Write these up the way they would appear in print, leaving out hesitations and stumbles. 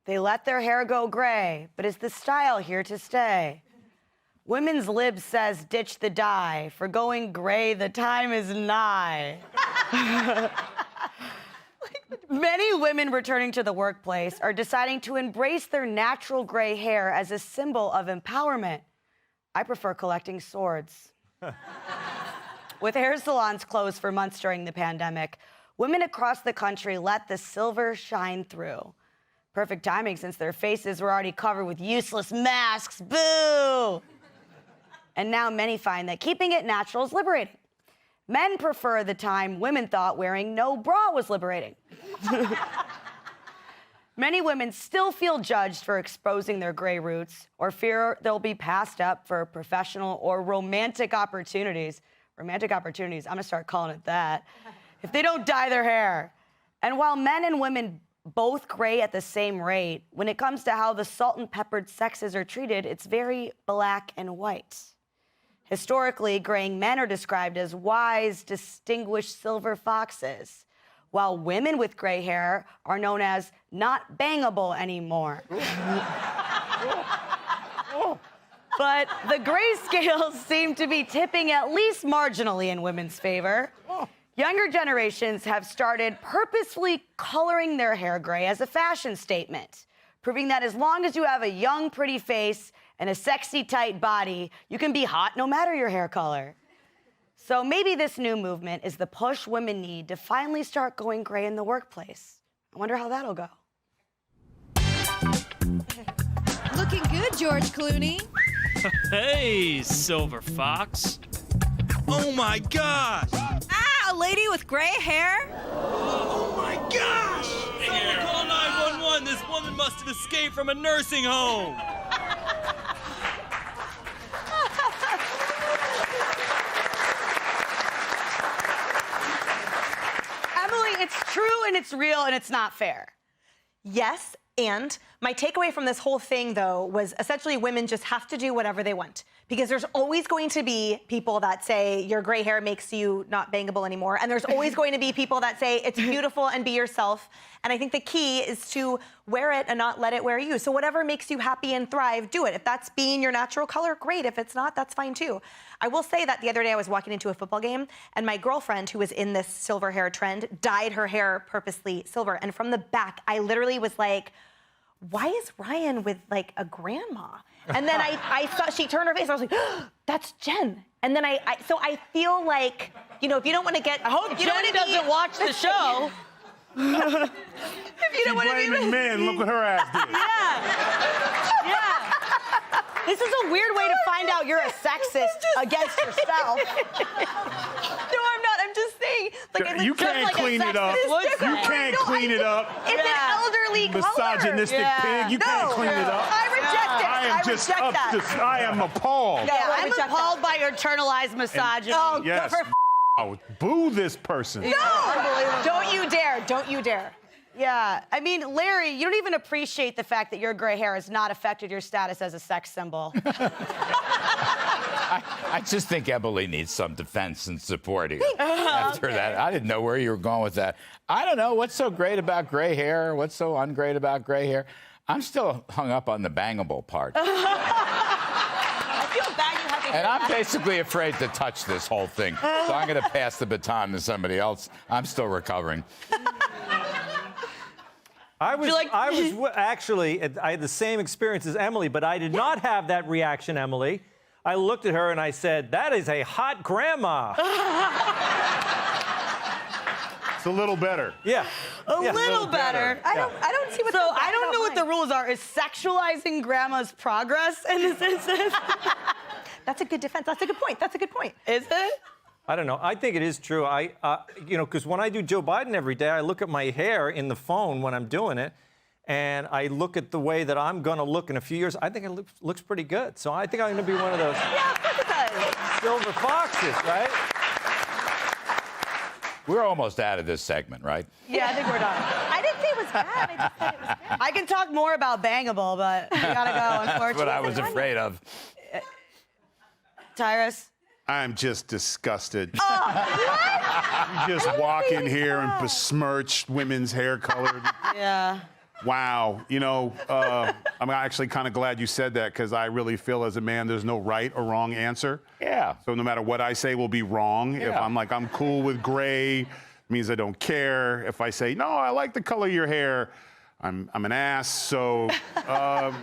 They let their hair go gray, but is the style here to stay? Women's lib says ditch the dye. For going gray, the time is nigh. Many women returning to the workplace are deciding to embrace their natural gray hair as a symbol of empowerment. I prefer collecting swords. With hair salons closed for months during the pandemic, women across the country let the silver shine through. Perfect timing since their faces were already covered with useless masks. Boo! And now many find that keeping it natural is liberating. Men prefer the time women thought wearing no bra was liberating. Many women still feel judged for exposing their gray roots or fear they'll be passed up for professional or romantic opportunities. Romantic opportunities, I'm gonna start calling it that. If they don't dye their hair. And while men and women both gray at the same rate, when it comes to how the salt and peppered sexes are treated, it's very black and white. Historically, graying men are described as wise, distinguished silver foxes, while women with gray hair are known as not bangable anymore. But the gray scales seem to be tipping at least marginally in women's favor. Younger generations have started purposefully coloring their hair gray as a fashion statement, proving that as long as you have a young, pretty face and a sexy, tight body, you can be hot no matter your hair color. So maybe this new movement is the push women need to finally start going gray in the workplace. I wonder how that'll go. Looking good, George Clooney. Hey, Silver Fox. Oh my gosh! Ah, a lady with gray hair? Oh my gosh! Someone call 911. This woman must have escaped from a nursing home. Emily, it's true and it's real and it's not fair. Yes, and my takeaway from this whole thing, though, was essentially women just have to do whatever they want. Because there's always going to be people that say your gray hair makes you not bangable anymore. And there's always going to be people that say it's beautiful and be yourself. And I think the key is to wear it and not let it wear you. So whatever makes you happy and thrive, do it. If that's being your natural color, great. If it's not, that's fine too. I will say that the other day I was walking into a football game and my girlfriend, who was in this silver hair trend, dyed her hair purposely silver. And from the back, I literally was like, why is Ryan with like a grandma? And then I saw, she turned her face, I was like, oh, that's Jen. And then so I feel like, you know, if you don't want to get, I hope Jen doesn't watch the show. If you don't want to be blaming men, look what her ass did. Yeah. Yeah. This is a weird way to find out you're a sexist against yourself. No, I'm not. I'm just saying. Like, You can't like a clean it up. sexist You different. can't clean it up. It's an elderly color. Misogynistic Yeah. pig. You can't clean it up. I reject it. I am just reject up that. to. I am appalled. No, I I'm reject appalled that. by your internalized misogyny. Oh, Yes. Oh, boo this person. No! Don't you dare. Don't you dare. Yeah, I mean, Larry, you don't even appreciate the fact that your gray hair has not affected your status as a sex symbol. I just think Emily needs some defense and support here. After that, I didn't know where you were going with that. I don't know what's so great about gray hair. What's so ungreat about gray hair? I'm still hung up on the bangable part. I feel bad you have to And I'm basically afraid to touch this whole thing. So I'm going to pass the baton to somebody else. I'm still recovering. I had the same experience as Emily, but I did not have that reaction, Emily. I looked at her and I said, that is a hot grandma. It's a little better. Yeah. A little better. I don't see what So so I don't know what the rules are. Is sexualizing grandma's progress in this instance? That's a good defense. That's a good point. That's a good point. Is it? I don't know. I think it is true. You know, because when I do Joe Biden every day, I look at my hair in the phone when I'm doing it, and I look at the way that I'm going to look in a few years. I think it looks pretty good. So I think I'm going to be one of those Yeah, of course it does. silver foxes, right? We're almost out of this segment, right? Yeah, I think we're done. I didn't say it was bad. I just said it was bad. I can talk more about bangable, but we gotta go, That's unfortunately. what I was afraid of. Tyrus? I'm just disgusted. What? You just walk in here and besmirch women's hair color. Yeah. Wow. You know, I'm actually kind of glad you said that because I really feel as a man there's no right or wrong answer. Yeah. So no matter what I say will be wrong. If Yeah. I'm like, I'm cool with gray, means I don't care. If I say, no, I like the color of your hair, I'm an ass. So,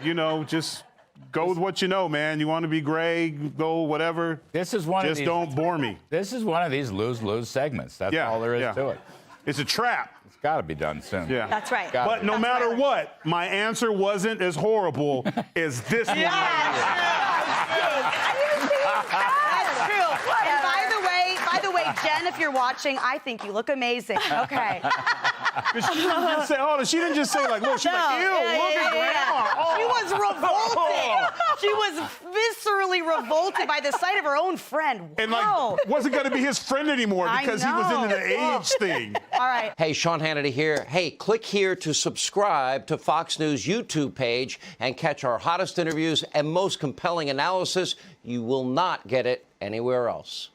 you know, just go with what you know, man. You want to be gray, go whatever. This is one of Just these. don't bore me. This is one of these lose-lose segments. That's Yeah, all there is yeah. to it. It's a trap. It's got to be done soon. Yeah. That's right. Got But it. no That's matter right. what, my answer wasn't as horrible as this one. That's true. And by the way, Jen, if you're watching, I think you look amazing. Okay. She didn't just say like, look, she's like, ew, look at grandma. Oh. She was revolted. She was viscerally revolted by the sight of her own friend. And Wow. like, wasn't going to be his friend anymore I because he was into the know. age thing. All right. Hey, Sean Hannity here. Hey, click here to subscribe to Fox News YouTube page and catch our hottest interviews and most compelling analysis. You will not get it anywhere else.